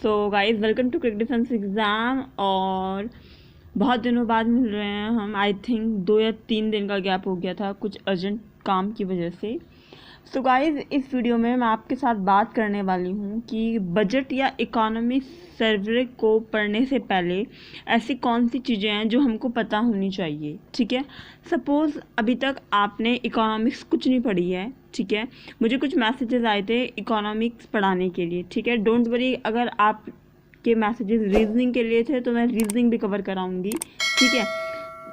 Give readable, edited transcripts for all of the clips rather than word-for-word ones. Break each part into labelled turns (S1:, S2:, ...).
S1: So guys welcome to quick defence exam. और बहुत दिनों बाद मिल रहे हैं हम। आई थिंक 2 या 3 दिन का गैप हो गया था कुछ अर्जेंट काम की वजह से। सो गाइस इस वीडियो में मैं आपके साथ बात करने वाली हूँ कि बजट या इकोनॉमी सर्वे को पढ़ने से पहले ऐसी कौन सी चीज़ें हैं जो हमको पता होनी चाहिए। ठीक है, सपोज़ अभी तक आपने इकोनॉमिक्स कुछ नहीं पढ़ी है। ठीक है, मुझे कुछ मैसेजेस आए थे इकोनॉमिक्स पढ़ाने के लिए। ठीक है, डोंट वरी, अगर आप के मैसेजेस रीजनिंग के लिए थे तो मैं रीजनिंग भी कवर कराऊंगी। ठीक है,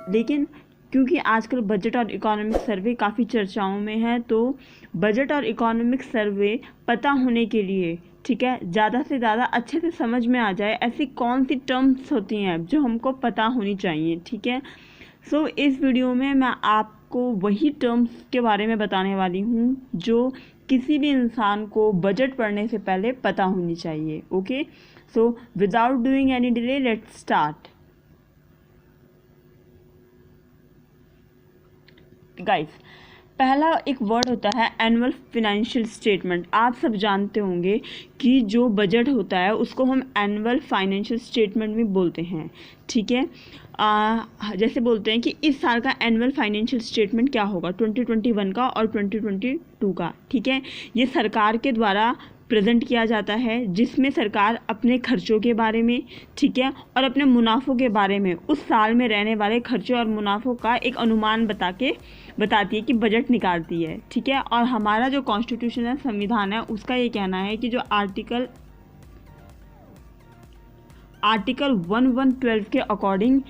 S1: लेकिन क्योंकि आजकल बजट और इकोनॉमिक सर्वे काफ़ी चर्चाओं में है, तो बजट और इकोनॉमिक सर्वे पता होने के लिए, ठीक है, ज़्यादा से ज़्यादा अच्छे से समझ में आ जाए ऐसी कौन सी टर्म्स होती हैं जो हमको पता होनी चाहिए। ठीक है, सो इस वीडियो में मैं आपको वही टर्म्स के बारे में बताने वाली हूँ जो किसी भी इंसान को बजट पढ़ने से पहले पता होनी चाहिए। Okay, so without doing any delay let's start. Guys, पहला एक वर्ड होता है एनुअल फाइनेंशियल स्टेटमेंट। आप सब जानते होंगे कि जो बजट होता है उसको हम एनुअल फाइनेंशियल स्टेटमेंट भी बोलते हैं। ठीक है, जैसे बोलते हैं कि इस साल का एनुअल फाइनेंशियल स्टेटमेंट क्या होगा, 2021 का और 2022 का। ठीक है, ये सरकार के द्वारा प्रेजेंट किया जाता है, जिसमें सरकार अपने खर्चों के बारे में, ठीक है, और अपने मुनाफों के बारे में, उस साल में रहने वाले खर्चों और मुनाफों का एक अनुमान बताती है कि बजट निकालती है। ठीक है, और हमारा जो कॉन्स्टिट्यूशन है, संविधान है, उसका ये कहना है कि जो आर्टिकल 1112 के अकॉर्डिंग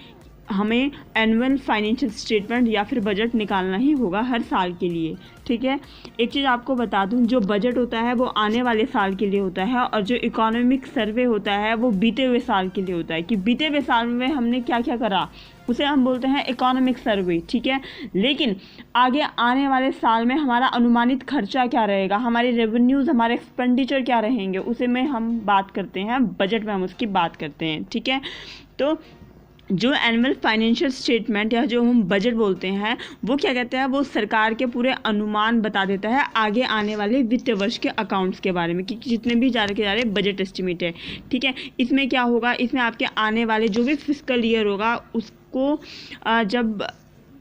S1: हमें एनुअल फाइनेंशियल स्टेटमेंट या फिर बजट निकालना ही होगा हर साल के लिए। ठीक है, एक चीज़ आपको बता दूं, जो बजट होता है वो आने वाले साल के लिए होता है, और जो इकोनॉमिक सर्वे होता है वो बीते हुए साल के लिए होता है कि बीते हुए साल में हमने क्या क्या करा, उसे हम बोलते हैं इकोनॉमिक सर्वे। ठीक है, लेकिन आगे आने वाले साल में हमारा अनुमानित खर्चा क्या रहेगा, हमारे रेवेन्यूज़, हमारे एक्सपेंडिचर क्या रहेंगे, उसे में हम बात करते हैं, बजट में हम उसकी बात करते हैं। ठीक है, तो जो एनुअल फाइनेंशियल स्टेटमेंट या जो हम बजट बोलते हैं वो क्या कहते हैं, वो सरकार के पूरे अनुमान बता देता है आगे आने वाले वित्तीय वर्ष के अकाउंट्स के बारे में कि जितने भी जा रहे बजट एस्टिमेट है। ठीक है, इसमें क्या होगा, इसमें आपके आने वाले जो भी फिस्कल ईयर होगा उसको जब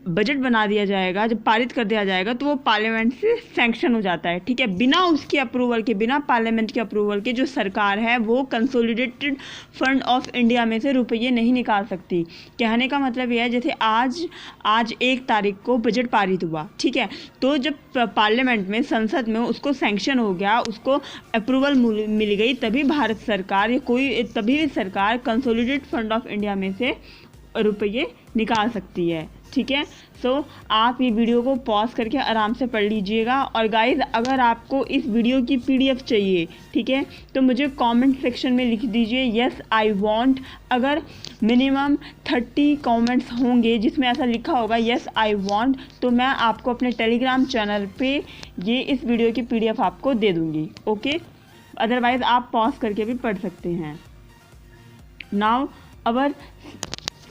S1: बजट बना दिया जाएगा, जब पारित कर दिया जाएगा, तो वो पार्लियामेंट से सैंक्शन हो जाता है। ठीक है, बिना उसकी अप्रूवल के, बिना पार्लियामेंट के अप्रूवल के जो सरकार है वो कंसोलिडेटेड फंड ऑफ इंडिया में से रुपये नहीं निकाल सकती। कहने का मतलब यह है, जैसे आज 1 तारीख को बजट पारित हुआ, ठीक है, तो जब पार्लियामेंट में, संसद में उसको सैंक्शन हो गया, उसको अप्रूवल मिल गई, तभी भारत सरकार या तभी सरकार कंसोलिडेटेड फंड ऑफ इंडिया में से रुपये निकाल सकती है। ठीक है, सो आप ये वीडियो को पॉज करके आराम से पढ़ लीजिएगा। और गाइज, अगर आपको इस वीडियो की PDF चाहिए, ठीक है, तो मुझे कमेंट सेक्शन में लिख दीजिए यस आई वांट। अगर मिनिमम 30 कमेंट्स होंगे जिसमें ऐसा लिखा होगा यस आई वांट, तो मैं आपको अपने टेलीग्राम चैनल पे ये इस वीडियो की PDF आपको दे दूँगी। ओके, अदरवाइज़ आप पॉज करके भी पढ़ सकते हैं। Now our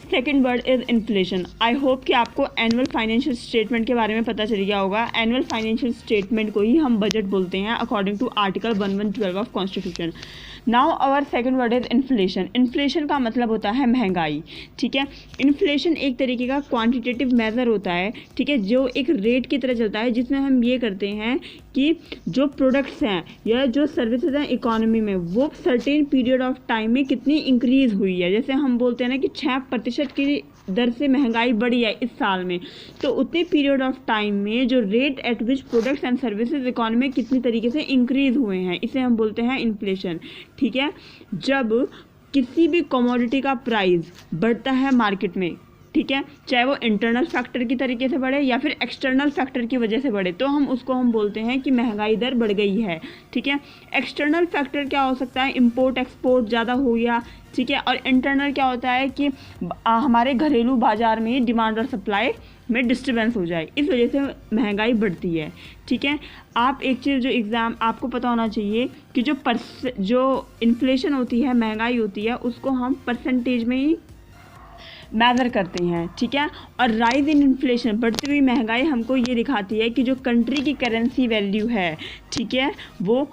S1: second word is inflation. I hope कि आपको एनुअल फाइनेंशियल स्टेटमेंट के बारे में पता चल गया होगा। एनुअल फाइनेंशियल स्टेटमेंट को ही हम बजट बोलते हैं according to article 1112 of constitution. Now our second word is inflation. Inflation का मतलब होता है महंगाई। ठीक है, इन्फ्लेशन एक तरीके का क्वांटिटेटिव मेजर होता है, ठीक है, जो एक रेट की तरह चलता है, जिसमें हम ये करते हैं कि जो प्रोडक्ट्स हैं या जो सर्विसेज हैं इकोनॉमी में, वो सर्टेन पीरियड ऑफ टाइम में कितनी इंक्रीज़ हुई है। जैसे हम बोलते हैं ना कि 6% की दर से महंगाई बढ़ी है इस साल में, तो उतने पीरियड ऑफ टाइम में जो rate at which products and services economy में कितनी तरीके से इंक्रीज़ हुए हैं, इसे हम बोलते हैं इन्फ्लेशन। ठीक है, जब किसी भी कमोडिटी का प्राइस बढ़ता है मार्केट में, ठीक है, चाहे वो इंटरनल फैक्टर की तरीके से बढ़े या फिर एक्सटर्नल फैक्टर की वजह से बढ़े, तो हम बोलते हैं कि महंगाई दर बढ़ गई है। ठीक है, एक्सटर्नल फैक्टर क्या हो सकता है, इंपोर्ट एक्सपोर्ट ज़्यादा हो गया। ठीक है, और इंटरनल क्या होता है कि हमारे घरेलू बाजार में ही डिमांड और सप्लाई में डिस्टर्बेंस हो जाए, इस वजह से महंगाई बढ़ती है। ठीक है, आप एक चीज़ जो एग्ज़ाम आपको पता होना चाहिए कि जो इन्फ्लेशन होती है, महंगाई होती है, उसको हम परसेंटेज में ही मैजर करते हैं, ठीक है। और राइज इन इन्फ्लेशन, बढ़ती हुई महंगाई हमको ये दिखाती है कि जो कंट्री की करेंसी वैल्यू है, ठीक है, वो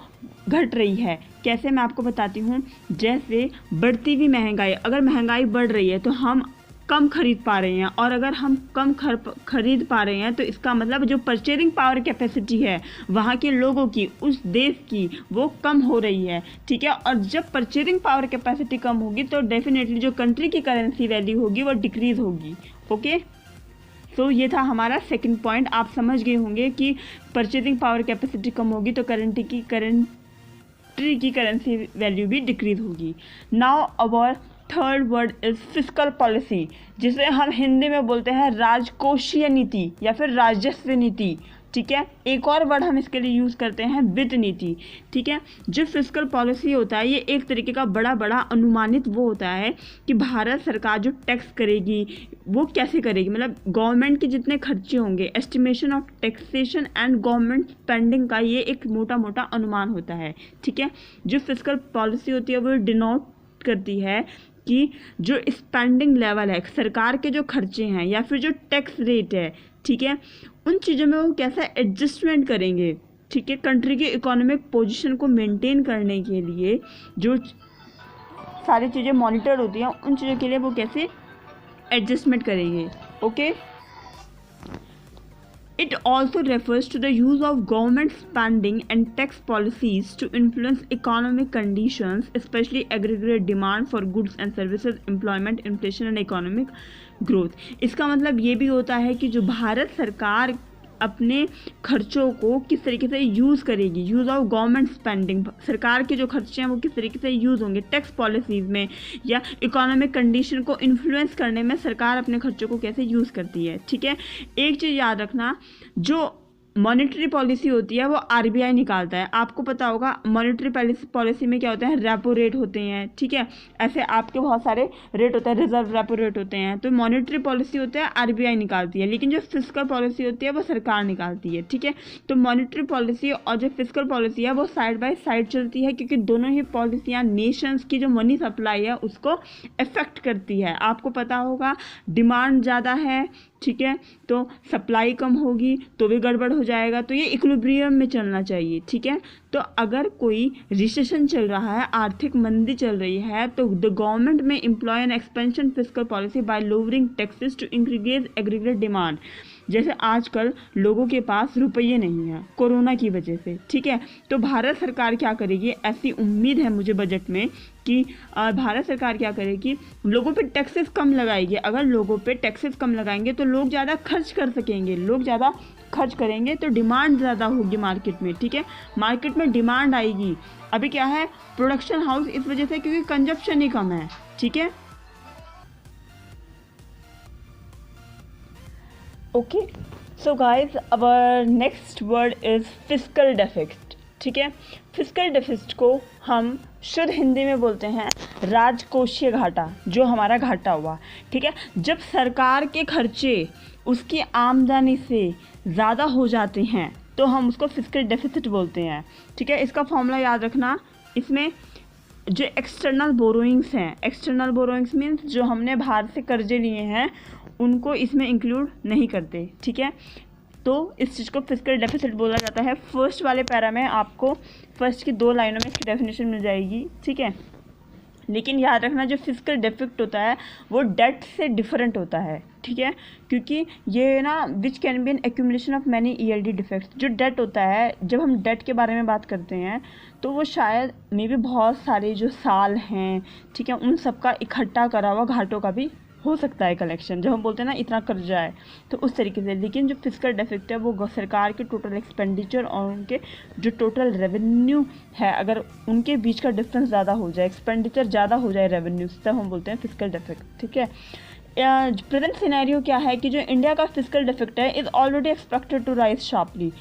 S1: घट रही है। कैसे, मैं आपको बताती हूँ। जैसे बढ़ती हुई महंगाई, अगर महंगाई बढ़ रही है तो हम कम खरीद पा रहे हैं, और अगर हम कम खरीद पा रहे हैं तो इसका मतलब जो परचेजिंग पावर कैपेसिटी है वहाँ के लोगों की, उस देश की, वो कम हो रही है, ठीक है। और जब परचेजिंग पावर कैपेसिटी कम होगी तो डेफिनेटली जो कंट्री की करेंसी वैल्यू होगी वो डिक्रीज होगी। ओके, तो ये था हमारा सेकंड पॉइंट। आप समझ गए होंगे कि परचेजिंग पावर कैपेसिटी कम होगी तो कंट्री की करेंसी वैल्यू भी डिक्रीज होगी। Now our third word is fiscal policy, जिसे हम हिंदी में बोलते हैं राजकोषीय नीति या फिर राजस्व नीति, ठीक है। एक और वर्ड हम इसके लिए यूज़ करते हैं वित्त नीति, ठीक है। जो फिस्कल पॉलिसी होता है ये एक तरीके का बड़ा अनुमानित वो होता है कि भारत सरकार जो टैक्स करेगी वो कैसे करेगी, मतलब गवर्नमेंट के जितने खर्चे होंगे, estimation of taxation and government spending का ये एक मोटा अनुमान होता है, ठीक है। जो फिस्कल पॉलिसी होती है वो डिनोट करती है कि जो स्पेंडिंग लेवल है, सरकार के जो खर्चे हैं या फिर जो टैक्स रेट है, ठीक है, उन चीज़ों में वो कैसा एडजस्टमेंट करेंगे, ठीक है। कंट्री के इकोनॉमिक पोजीशन को मेंटेन करने के लिए जो सारी चीज़ें मॉनिटर होती हैं उन चीज़ों के लिए वो कैसे एडजस्टमेंट करेंगे। Okay, it also refers to the use of government spending and tax policies to influence economic conditions, especially aggregate demand for goods and services, employment, inflation and economic growth। इसका मतलब ये भी होता है कि जो भारत सरकार अपने खर्चों को किस तरीके से यूज़ करेगी, यूज़ ऑफ गवर्नमेंट स्पेंडिंग, सरकार के जो खर्चे हैं वो किस तरीके से यूज़ होंगे टैक्स पॉलिसीज़ में या इकोनॉमिक कंडीशन को इन्फ्लुएंस करने में सरकार अपने खर्चों को कैसे यूज़ करती है, ठीक है। एक चीज़ याद रखना, जो मॉनेटरी पॉलिसी होती है वो आरबीआई निकालता है। आपको पता होगा मॉनेटरी पॉलिसी में क्या होता है, रेपो रेट होते हैं, ठीक है। ऐसे आपके बहुत सारे रेट होते हैं, रिजर्व रेपो रेट होते हैं। तो मॉनेटरी पॉलिसी होता है आरबीआई निकालती है, लेकिन जो फिस्कल पॉलिसी होती है वो सरकार निकालती है, ठीक है। तो मॉनेटरी पॉलिसी और जो फिस्कल पॉलिसी है वो साइड बाय साइड चलती है, क्योंकि दोनों ही पॉलिसियाँ नेशंस की जो मनी सप्लाई है उसको इफेक्ट करती है। आपको पता होगा डिमांड ज़्यादा है, ठीक है, तो सप्लाई कम होगी तो भी गड़बड़ हो जाएगा, तो ये इक्विलिब्रियम में चलना चाहिए, ठीक है। तो अगर कोई रिसेशन चल रहा है, आर्थिक मंदी चल रही है, तो the government may employ an expansion fiscal policy by lowering taxes to increase aggregate demand. जैसे आजकल लोगों के पास रुपये नहीं है कोरोना की वजह से, ठीक है। तो भारत सरकार क्या करेगी, ऐसी उम्मीद है मुझे बजट में कि भारत सरकार क्या करेगी, लोगों पे टैक्सेस कम लगाएगी। अगर लोगों पे टैक्सेस कम लगाएंगे तो लोग ज़्यादा खर्च कर सकेंगे, लोग ज़्यादा खर्च करेंगे तो डिमांड ज़्यादा होगी मार्केट में, ठीक है। मार्केट में डिमांड आएगी। अभी क्या है, प्रोडक्शन हाउस इस वजह से क्योंकि कंजप्शन ही कम है, ठीक है। Okay, so guys our next word is fiscal deficit, ठीक है। फिस्कल डेफिसिट को हम शुद्ध हिंदी में बोलते हैं राजकोषीय घाटा, जो हमारा घाटा हुआ, ठीक है। जब सरकार के खर्चे उसकी आमदनी से ज़्यादा हो जाते हैं तो हम उसको फिस्कल डेफिसिट बोलते हैं, ठीक है। इसका फॉर्मूला याद रखना, इसमें जो एक्सटर्नल बोरोइंग्स हैं, एक्सटर्नल बोरोइंग्स मीन्स जो हमने बाहर से कर्जे लिए हैं उनको इसमें इंक्लूड नहीं करते, ठीक है। तो इस चीज़ को फिस्कल डेफिसिट बोला जाता है। फर्स्ट वाले पैरा में आपको फर्स्ट की 2 लाइनों में इसकी डेफिनेशन मिल जाएगी, ठीक है। लेकिन याद रखना जो फिस्कल डेफिसिट होता है वो डेट से डिफरेंट होता है, ठीक है, क्योंकि ये ना which can be an accumulation of many ELD defects. जो डेट होता है, जब हम डेट के बारे में बात करते हैं तो वो शायद मे भी बहुत सारे जो साल हैं, ठीक है, उन सब का इकट्ठा करा हुआ घाटों का भी हो सकता है कलेक्शन, जब हम बोलते हैं ना इतना कर्जा है तो उस तरीके से। लेकिन जो फिस्कल डेफिसिट है वो सरकार के टोटल एक्सपेंडिचर और उनके जो टोटल रेवेन्यू है, अगर उनके बीच का डिफरेंस ज़्यादा हो जाए, एक्सपेंडिचर ज़्यादा हो जाए रेवेन्यू से, तब हम बोलते हैं फिस्कल डेफिसिट, ठीक है। प्रेजेंट सिनेरियो क्या है कि जो इंडिया का फिस्कल डेफिसिट है is already expected to rise sharply.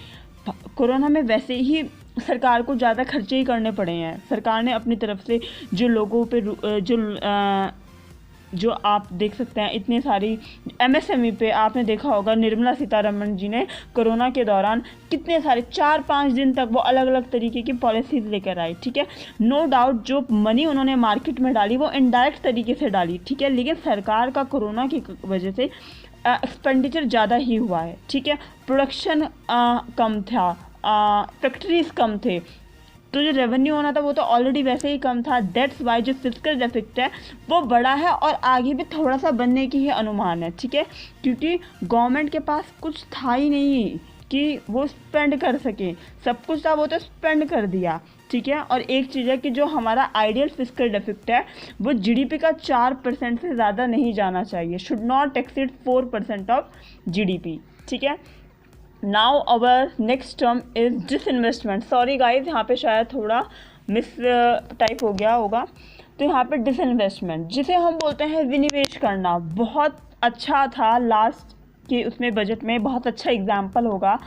S1: Corona में वैसे ही सरकार को ज़्यादा खर्चे ही करने पड़े हैं। सरकार ने अपनी तरफ से जो लोगों पे जो जो आप देख सकते हैं इतनी सारी MSME पे आपने देखा होगा निर्मला सीतारमण जी ने कोरोना के दौरान कितने सारे 4-5 दिन तक वो अलग अलग तरीके की पॉलिसीज लेकर आई, ठीक है। नो डाउट जो मनी उन्होंने मार्केट में डाली वो इनडायरेक्ट तरीके से डाली, ठीक है, लेकिन सरकार का कोरोना की वजह से एक्सपेंडिचर ज़्यादा ही हुआ है, ठीक है। प्रोडक्शन कम था, फैक्ट्रीज कम थे, तो जो रेवेन्यू होना था वो तो ऑलरेडी वैसे ही कम था। दैट्स वाई जो फिस्कल डेफिसिट है वो बड़ा है और आगे भी थोड़ा सा बनने की ही अनुमान है, ठीक है, क्योंकि गवर्नमेंट के पास कुछ था ही नहीं कि वो स्पेंड कर सके, सब कुछ था वो तो स्पेंड कर दिया, ठीक है। और एक चीज़ है कि जो हमारा आइडियल फिस्कल डेफिसिट है वो GDP का 4% से ज़्यादा नहीं जाना चाहिए, should not exceed 4% of GDP, ठीक है। Now our next term is disinvestment. Sorry guys, यहाँ पे शायद थोड़ा मिस टाइप हो गया होगा, तो यहाँ पे डिसइन्वेस्टमेंट जिसे हम बोलते हैं विनिवेश करना, बहुत अच्छा था लास्ट के उसमें बजट में, बहुत अच्छा एग्जाम्पल होगा।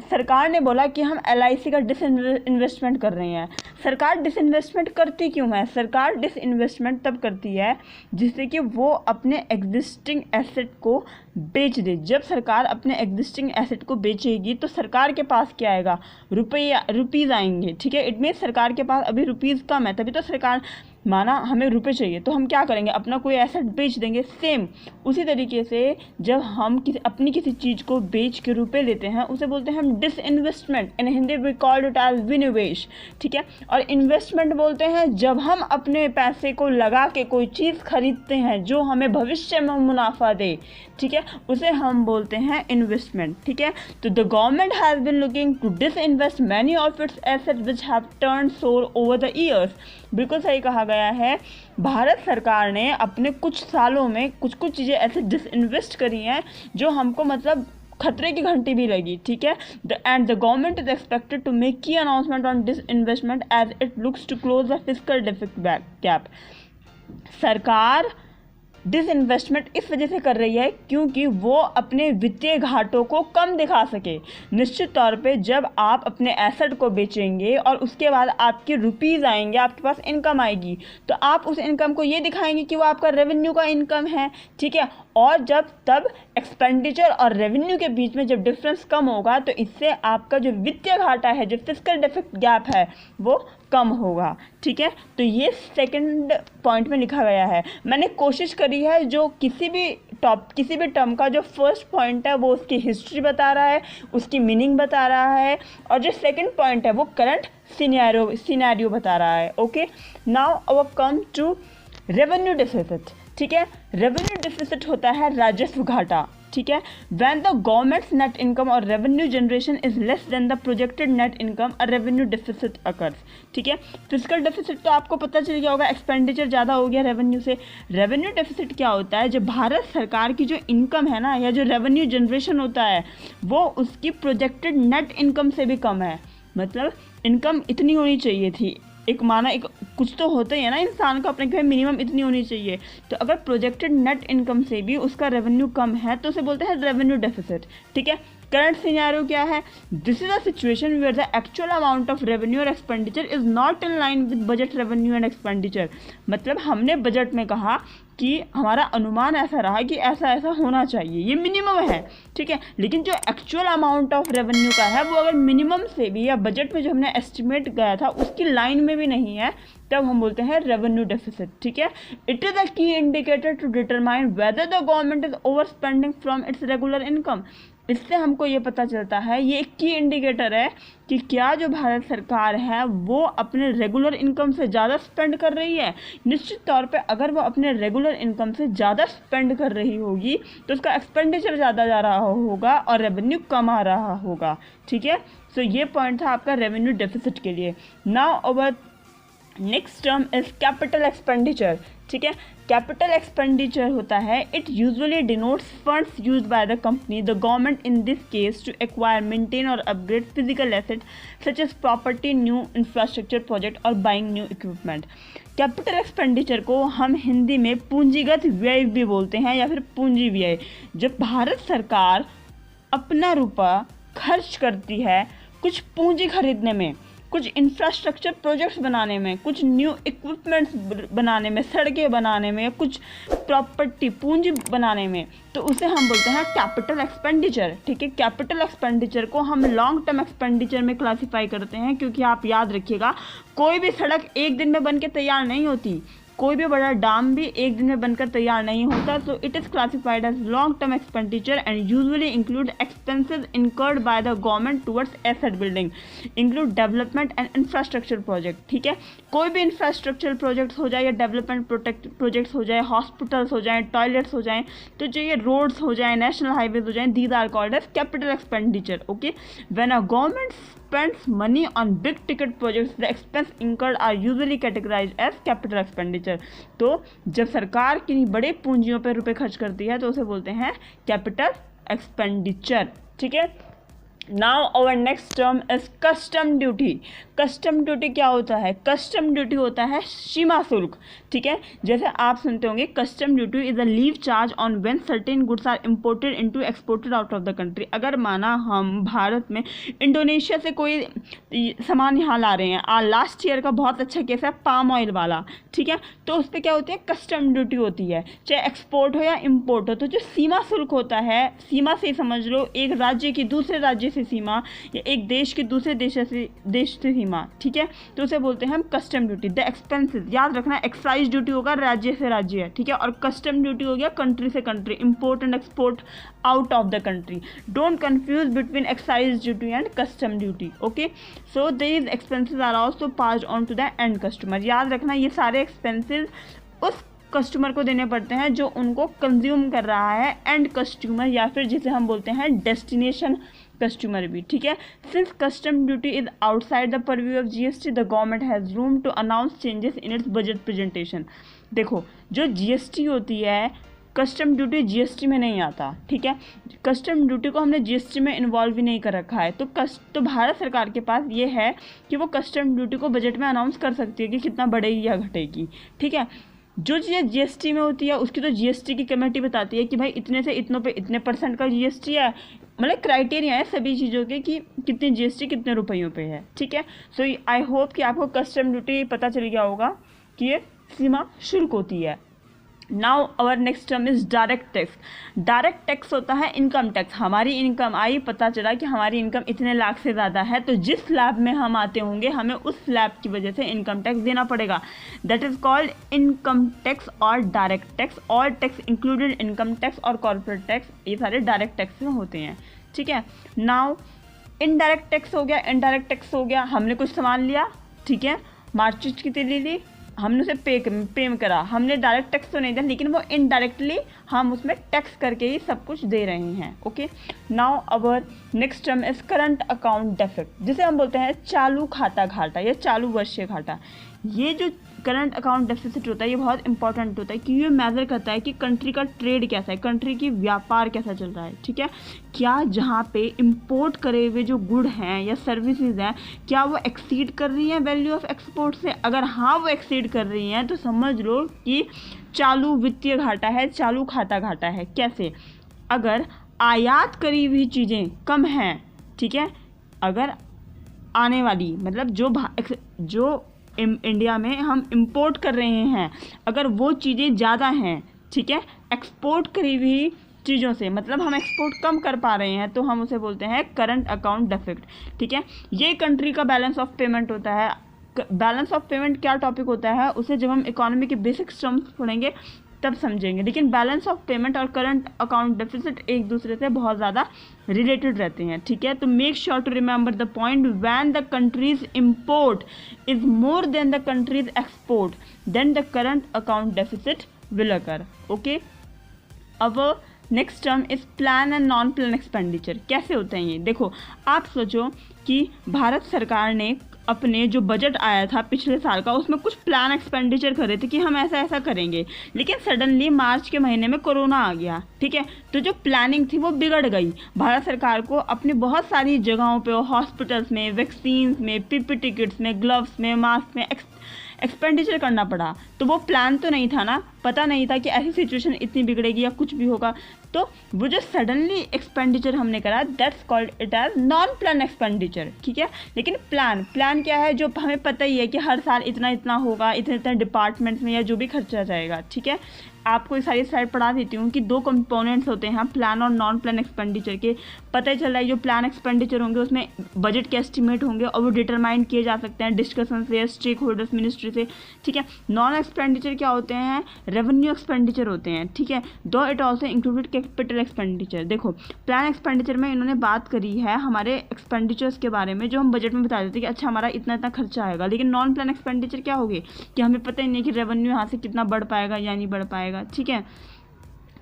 S1: सरकार ने बोला कि हम LIC का डिसइन्वेस्टमेंट कर रहे हैं। सरकार डिसइन्वेस्टमेंट करती क्यों है? सरकार डिसइन्वेस्टमेंट तब करती है जिससे कि वो अपने एग्जिस्टिंग एसेट को बेच दे। जब सरकार अपने एग्जिस्टिंग एसेट को बेचेगी तो सरकार के पास क्या आएगा? रुपीज़ आएंगे, ठीक है। इट मीन्स सरकार के पास अभी रुपीज़ कम है, तभी तो सरकार माना हमें रुपए चाहिए तो हम क्या करेंगे? अपना कोई एसेट बेच देंगे। सेम उसी तरीके से जब हम अपनी किसी चीज़ को बेच के रुपए लेते हैं उसे बोलते हैं हम disinvestment, in Hindi we called it as विनिवेश, ठीक है। और इन्वेस्टमेंट बोलते हैं जब हम अपने पैसे को लगा के कोई चीज़ खरीदते हैं जो हमें भविष्य में मुनाफा दे, ठीक है, उसे हम बोलते हैं इन्वेस्टमेंट, ठीक है। तो the government has been looking to disinvest many of its assets which have turned sour over the years. बिल्कुल सही कहा गया है, भारत सरकार ने अपने कुछ सालों में कुछ चीज़ें ऐसे डिसइन्वेस्ट करी हैं जो हमको मतलब खतरे की घंटी भी लगी, ठीक है। And the government is expected to make key announcement on disinvestment as it looks to close the fiscal deficit gap. सरकार डिसइन्वेस्टमेंट इस वजह से कर रही है क्योंकि वो अपने वित्तीय घाटों को कम दिखा सके। निश्चित तौर पे जब आप अपने एसेट को बेचेंगे और उसके बाद आपके रुपीज़ आएंगे, आपके पास इनकम आएगी, तो आप उस इनकम को ये दिखाएंगे कि वो आपका रेवेन्यू का इनकम है, ठीक है। और जब तब एक्सपेंडिचर और रेवेन्यू के बीच में जब डिफरेंस कम होगा तो इससे आपका जो वित्तीय घाटा है, जो फिस्कल डेफिसिट गैप है, वो कम होगा, ठीक है। तो ये सेकंड पॉइंट में लिखा गया है। मैंने कोशिश करी है जो किसी भी टर्म का जो फर्स्ट पॉइंट है वो उसकी हिस्ट्री बता रहा है, उसकी मीनिंग बता रहा है, और जो सेकंड पॉइंट है वो करंट सिनेरियो बता रहा है। Okay, now our come to revenue deficit, ठीक है। रेवेन्यू डेफिसिट होता है राजस्व घाटा, ठीक है। When the government's net income और revenue generation is less than the projected net income, a revenue deficit occurs, ठीक है। फिस्कल डेफिसिट तो आपको पता चल गया होगा, एक्सपेंडिचर ज़्यादा हो गया रेवेन्यू से। रेवेन्यू डेफिसिट क्या होता है? जब भारत सरकार की जो इनकम है ना, या जो रेवेन्यू जनरेशन होता है वो उसकी प्रोजेक्टेड नेट इनकम से भी कम है। मतलब इनकम इतनी होनी चाहिए थी, एक कुछ तो होता ही है ना इंसान का अपने घर मिनिमम इतनी होनी चाहिए, तो अगर प्रोजेक्टेड नेट इनकम से भी उसका रेवेन्यू कम है तो उसे बोलते हैं रेवेन्यू डेफिसिट, ठीक है। करंट सिनेरियो क्या है? This is a situation where the actual amount of revenue और expenditure is not in line with budget revenue and expenditure. मतलब हमने बजट में कहा कि हमारा अनुमान ऐसा रहा कि ऐसा ऐसा होना चाहिए, ये मिनिमम है, ठीक है, लेकिन जो एक्चुअल अमाउंट ऑफ रेवेन्यू का है वो अगर मिनिमम से भी या बजट में जो हमने एस्टिमेट गया था उसकी लाइन में भी नहीं है, तब हम बोलते हैं रेवेन्यू डेफिसिट, ठीक है। It is a key indicator to determine whether the government is over spending from its regular income. इससे हमको ये पता चलता है, ये एक की इंडिकेटर है कि क्या जो भारत सरकार है वो अपने रेगुलर इनकम से ज़्यादा स्पेंड कर रही है। निश्चित तौर पे अगर वो अपने रेगुलर इनकम से ज़्यादा स्पेंड कर रही होगी तो उसका एक्सपेंडिचर ज़्यादा जा रहा होगा और रेवेन्यू कम आ रहा होगा, ठीक है। सो ये पॉइंट था आपका रेवेन्यू डेफिसिट के लिए। Now our next term is capital expenditure, ठीक है। कैपिटल एक्सपेंडिचर होता है, it usually denotes funds used by the company the government in this case to acquire, maintain और upgrade physical asset such as property, new infrastructure project और buying new equipment. Capital expenditure को हम हिंदी में पूंजीगत व्यय भी बोलते हैं या फिर पूंजी व्यय। जब भारत सरकार अपना रुपया खर्च करती है कुछ पूंजी खरीदने में, कुछ इंफ्रास्ट्रक्चर प्रोजेक्ट्स बनाने में, कुछ न्यू इक्विपमेंट्स बनाने में, सड़कें बनाने में, कुछ प्रॉपर्टी पूंजी बनाने में, तो उसे हम बोलते हैं कैपिटल एक्सपेंडिचर। ठीक है, कैपिटल एक्सपेंडिचर को हम लॉन्ग टर्म एक्सपेंडिचर में क्लासीफाई करते हैं, क्योंकि आप याद रखिएगा कोई भी सड़क एक दिन में बन के तैयार नहीं होती, कोई भी बड़ा डैम भी एक दिन में बनकर तैयार नहीं होता। तो it is classified as long term expenditure and usually include expenses incurred by the government towards asset building, include development and infrastructure project. ठीक है, कोई भी इंफ्रास्ट्रक्चर प्रोजेक्ट्स हो जाए या डेवलपमेंट प्रोजेक्ट्स हो जाए, हॉस्पिटल्स हो जाए, टॉयलेट्स हो जाएँ, तो जो ये रोड्स हो जाए, नेशनल हाईवेज हो जाए, these are called as capital expenditure. Okay, when a government spends money on big ticket projects, the expense incurred are usually categorized as capital expenditure। तो जब सरकार किन्हीं बड़े पूंजियों पर रुपए खर्च करती है तो उसे बोलते हैं कैपिटल एक्सपेंडिचर। ठीक है, now our next term is custom duty. Custom duty क्या होता है? कस्टम ड्यूटी होता है सीमा शुल्क। ठीक है, जैसे आप सुनते होंगे custom duty is a levy charge on when certain goods are imported into exported out of the country. अगर माना हम भारत में इंडोनेशिया से कोई सामान यहाँ ला रहे हैं, लास्ट ईयर का बहुत अच्छा केस है पाम ऑयल वाला। ठीक है, तो उस पर क्या होती है? कस्टम ड्यूटी होती है, चाहे एक्सपोर्ट हो या इम्पोर्ट हो। तो जो सीमा शुल्क होता है, सीमा से समझ लो एक राज्य की दूसरे राज्य से सीमा या एक देश की दूसरे देश से सीमा। ठीक है, तो उसे बोलते हैं हम कस्टम ड्यूटी। द एक्सपेंसेस, याद रखना एक्साइज ड्यूटी होगा राज्य से राज्य, ठीक है, और कस्टम ड्यूटी हो गया कंट्री से country, import and export out of the country. Don't confuse between excise duty and custom duty. Okay, so these expenses are also passed on to the end customer. याद रखना ये सारे expenses उस customer को देने पड़ते हैं जो उनको कंज्यूम कर रहा है, एंड कस्टमर, या फिर जिसे हम बोलते हैं डेस्टिनेशन कस्टमर भी। ठीक है, since custom duty is outside the purview of GST, the government has room to announce changes in its budget presentation. देखो, जो जीएसटी होती है, कस्टम ड्यूटी जीएसटी में नहीं आता। ठीक है, कस्टम ड्यूटी को हमने जीएसटी में इन्वॉल्व भी नहीं कर रखा है। तो भारत सरकार के पास ये है कि वो कस्टम ड्यूटी को बजट में अनाउंस कर सकती है कि कितना बढ़ेगी या घटेगी। ठीक है, जो चीज़ें जीएसटी में होती है उसकी तो जीएसटी की कमेटी बताती है कि भाई इतने से इतनों पे इतने % का जीएसटी है, मतलब क्राइटेरिया है सभी चीज़ों के कि कितनी जीएसटी कितने रुपयों पे है। ठीक है, सो आई होप कि आपको कस्टम ड्यूटी पता चल गया होगा कि ये सीमा शुल्क होती है। Now our next term is direct tax. Direct tax होता है इनकम टैक्स। हमारी इनकम आई, पता चला कि हमारी इनकम इतने लाख से ज़्यादा है, तो जिस स्लैब में हम आते होंगे हमें उस स्लैब की वजह से इनकम टैक्स देना पड़ेगा। That is called income tax और direct tax. All tax included income tax और कॉर्पोरेट टैक्स, ये सारे डायरेक्ट टैक्स में होते हैं। ठीक है, नाउ इनडायरेक्ट टैक्स हो गया। इनडायरेक्ट टैक्स हो गया, हमने कुछ सामान लिया, ठीक है, मार्केट की तीली ली, हमने उसे पे करा, हमने डायरेक्ट टैक्स तो नहीं दिया, लेकिन वो इनडायरेक्टली हम उसमें टैक्स करके ही सब कुछ दे रहे हैं। Okay, now our next term is current account deficit, जिसे हम बोलते हैं चालू खाता घाटा या चालू वर्षीय घाटा। ये जो करंट अकाउंट डेफिसिट होता है ये बहुत इंपॉर्टेंट होता है कि ये मेजर करता है कि कंट्री का ट्रेड कैसा है, कंट्री की व्यापार कैसा चल रहा है। ठीक है, क्या जहाँ पे इंपोर्ट करे हुए जो गुड हैं या सर्विसेज हैं, क्या वो एक्सीड कर रही हैं वैल्यू ऑफ एक्सपोर्ट से? अगर हाँ वो एक्सीड कर रही हैं तो समझ लो कि चालू वित्तीय घाटा है, चालू खाता घाटा है। कैसे? अगर आयात करी हुई चीज़ें कम हैं, ठीक है, अगर आने वाली मतलब जो इंडिया में हम इंपोर्ट कर रहे हैं अगर वो चीज़ें ज़्यादा हैं, ठीक है, एक्सपोर्ट करी हुई चीज़ों से, मतलब हम एक्सपोर्ट कम कर पा रहे हैं, तो हम उसे बोलते हैं करंट अकाउंट डेफिसिट। ठीक है, ये कंट्री का बैलेंस ऑफ पेमेंट होता है। बैलेंस ऑफ पेमेंट क्या टॉपिक होता है उसे जब हम इकोनॉमी के बेसिक टर्म्स पढ़ेंगे तब समझेंगे, लेकिन बैलेंस ऑफ पेमेंट और करंट अकाउंट डेफिसिट एक दूसरे से बहुत ज़्यादा रिलेटेड रहते हैं। ठीक है, तो make sure to remember the point, when the country's import is more than the country's export, then the current account deficit will occur. Okay, अब next term is plan and non plan expenditure. कैसे होते हैं ये? देखो, आप सोचो कि भारत सरकार ने अपने जो बजट आया था पिछले साल का उसमें कुछ प्लान एक्सपेंडिचर कर रहे थे कि हम ऐसा ऐसा करेंगे, लेकिन सडनली मार्च के महीने में कोरोना आ गया। ठीक है, तो जो प्लानिंग थी वो बिगड़ गई। भारत सरकार को अपनी बहुत सारी जगहों पे, हॉस्पिटल्स में, वैक्सीन्स में, पीपीटी किट्स में, ग्लव्स में, मास्क में एक्सपेंडिचर करना पड़ा, तो वो प्लान तो नहीं था ना, पता नहीं था कि ऐसी सिचुएशन इतनी बिगड़ेगी या कुछ भी होगा। तो वो जो सडनली एक्सपेंडिचर हमने करा, that's called it as non plan expenditure, ठीक है। लेकिन प्लान क्या है, जो हमें पता ही है कि हर साल इतना इतना होगा, इतने इतने डिपार्टमेंट्स में या जो भी खर्चा जाएगा, ठीक है। आपको ये सारी स्लाइड पढ़ा देती हूँ कि 2 कंपोनेंट्स होते हैं प्लान और नॉन प्लान एक्सपेंडिचर के। पता ही चल रहा है जो प्लान एक्सपेंडिचर होंगे उसमें बजट के एस्टिमेट होंगे और वो डिटरमाइन किए जा सकते हैं डिस्कशन से, स्टेक होल्डर्स, मिनिस्ट्री से, ठीक है। नॉन एक्सपेंडिचर क्या होते हैं, रेवेन्यू एक्सपेंडिचर होते हैं, ठीक है। दो it also included capital expenditure. देखो प्लान एक्सपेंडिचर में इन्होंने बात करी है हमारे एक्सपेंडिचर्स के बारे में, जो हम बजट में बता देते हैं कि अच्छा हमारा इतना इतना खर्चा आएगा। लेकिन नॉन प्लान एक्सपेंडिचर क्या होगी कि हमें पता ही नहीं कि रेवेन्यू यहाँ से कितना बढ़ पाएगा या नहीं बढ़ पाएगा, ठीक है।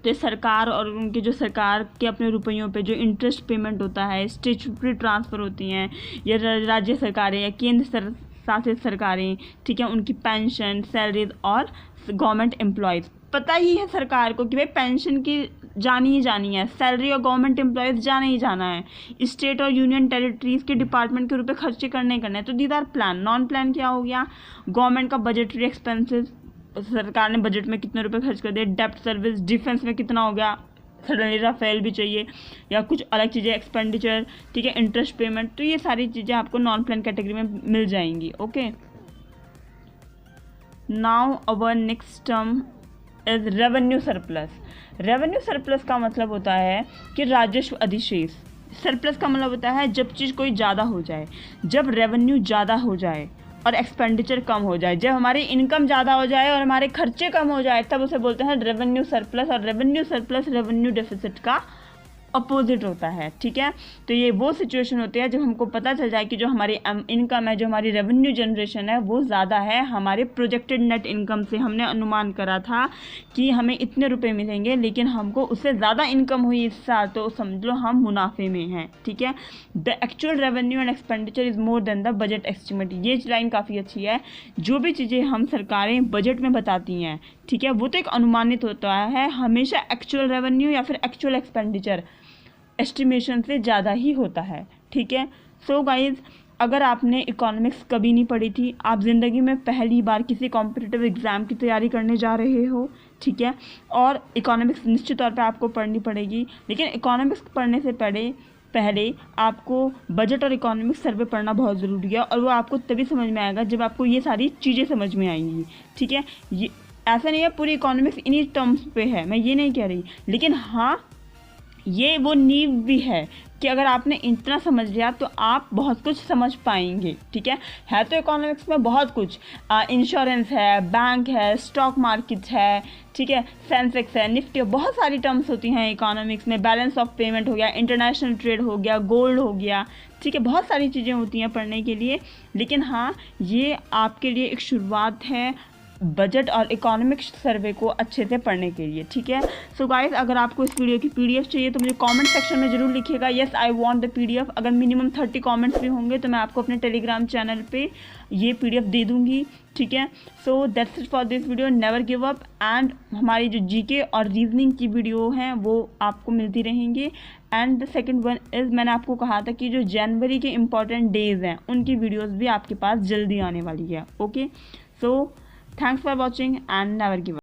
S1: तो सरकार और उनके जो सरकार के अपने रुपयों पे जो इंटरेस्ट पेमेंट होता है, स्टैट्यूटरी ट्रांसफ़र होती हैं, या राज्य सरकारें या केंद्र शासित सरकारें, ठीक है, उनकी पेंशन, सैलरीज और गवर्नमेंट एम्प्लॉयज़। पता ही है सरकार को कि भाई पेंशन की जानी ही जानी है, सैलरी और गवर्नमेंट एम्प्लॉयज़ जाना ही जाना है, स्टेट और यूनियन टेरिटरीज़ के डिपार्टमेंट के रुपए खर्चे करने ही करने हैं। तो these are plan. Non plan क्या हो गया, गवर्नमेंट का बजटरी एक्सपेंसेस, सरकार ने बजट में कितने रुपए खर्च कर दिए, डेप्ट सर्विस, डिफेंस में कितना हो गया, सडनली राफेल भी चाहिए या कुछ अलग चीज़ें, एक्सपेंडिचर, ठीक है, इंटरेस्ट पेमेंट। तो ये सारी चीज़ें आपको नॉन प्लान कैटेगरी में मिल जाएंगी। Okay, now our next term is revenue surplus. Revenue surplus का मतलब होता है कि राजस्व अधिशेष। सरप्लस का मतलब होता है जब चीज़ कोई ज़्यादा हो जाए, जब रेवेन्यू ज़्यादा हो जाए और एक्सपेंडिचर कम हो जाए, जब हमारी इनकम ज़्यादा हो जाए और हमारे खर्चे कम हो जाए, तब उसे बोलते हैं रेवेन्यू सरप्लस। और रेवेन्यू सरप्लस रेवेन्यू डेफिसिट का अपोजिट होता है, ठीक है। तो ये वो सिचुएशन होती है जब हमको पता चल जाए कि जो हमारी इनकम है, जो हमारी रेवेन्यू जनरेशन है, वो ज़्यादा है हमारे प्रोजेक्टेड नेट इनकम से। हमने अनुमान करा था कि हमें इतने रुपए मिलेंगे, लेकिन हमको उससे ज़्यादा इनकम हुई इस साल, तो समझ लो हम मुनाफे में हैं, ठीक है। The actual revenue and expenditure is more than the budget estimate. ये लाइन काफ़ी अच्छी है। जो भी चीज़ें हम सरकारें बजट में बताती हैं, ठीक है, वो तो एक अनुमानित होता है, हमेशा एक्चुअल रेवेन्यू या फिर एक्चुअल एक्सपेंडिचर एस्टिमेशन से ज़्यादा ही होता है, ठीक है। सो गाइज, अगर आपने इकोनॉमिक्स कभी नहीं पढ़ी थी, आप ज़िंदगी में पहली बार किसी कॉम्पिटिटिव एग्ज़ाम की तैयारी करने जा रहे हो, ठीक है, और इकोनॉमिक्स निश्चित तौर पे आपको पढ़नी पड़ेगी। लेकिन इकोनॉमिक्स पढ़ने से पहले आपको बजट और इकोनॉमिक्स सर्वे पढ़ना बहुत ज़रूरी है, और वो आपको तभी समझ में आएगा जब आपको ये सारी चीज़ें समझ में आएंगी, ठीक है। ये ऐसा नहीं है पूरी इकोनॉमिक्स इन्हीं टर्म्स पे है, मैं ये नहीं कह रही, लेकिन हाँ ये वो नींव भी है कि अगर आपने इतना समझ लिया तो आप बहुत कुछ समझ पाएंगे, ठीक है। तो इकोनॉमिक्स में बहुत कुछ, इंश्योरेंस है, बैंक है, स्टॉक मार्केट है, ठीक है, सेंसेक्स है, निफ्टी, बहुत सारी टर्म्स होती हैं इकोनॉमिक्स में। बैलेंस ऑफ पेमेंट हो गया, इंटरनेशनल ट्रेड हो गया, गोल्ड हो गया, ठीक है, बहुत सारी चीज़ें होती हैं पढ़ने के लिए। लेकिन हाँ, ये आपके लिए एक शुरुआत है बजट और इकोनॉमिक्स सर्वे को अच्छे से पढ़ने के लिए, ठीक है। सो गाइस, अगर आपको इस वीडियो की पीडीएफ चाहिए तो मुझे कमेंट सेक्शन में ज़रूर लिखिएगा, yes I want the PDF. अगर मिनिमम 30 कमेंट्स भी होंगे तो मैं आपको अपने टेलीग्राम चैनल पे ये पीडीएफ दे दूँगी, ठीक है। So that's it for this video, never give up. And हमारी जो जीके और रीजनिंग की वीडियो हैं वो आपको मिलती रहेंगी। And the second one is, मैंने आपको कहा था कि जो जनवरी के इंपॉर्टेंट डेज़ हैं उनकी वीडियोज़ भी आपके पास जल्दी आने वाली है। Okay, so thanks for watching and never give up.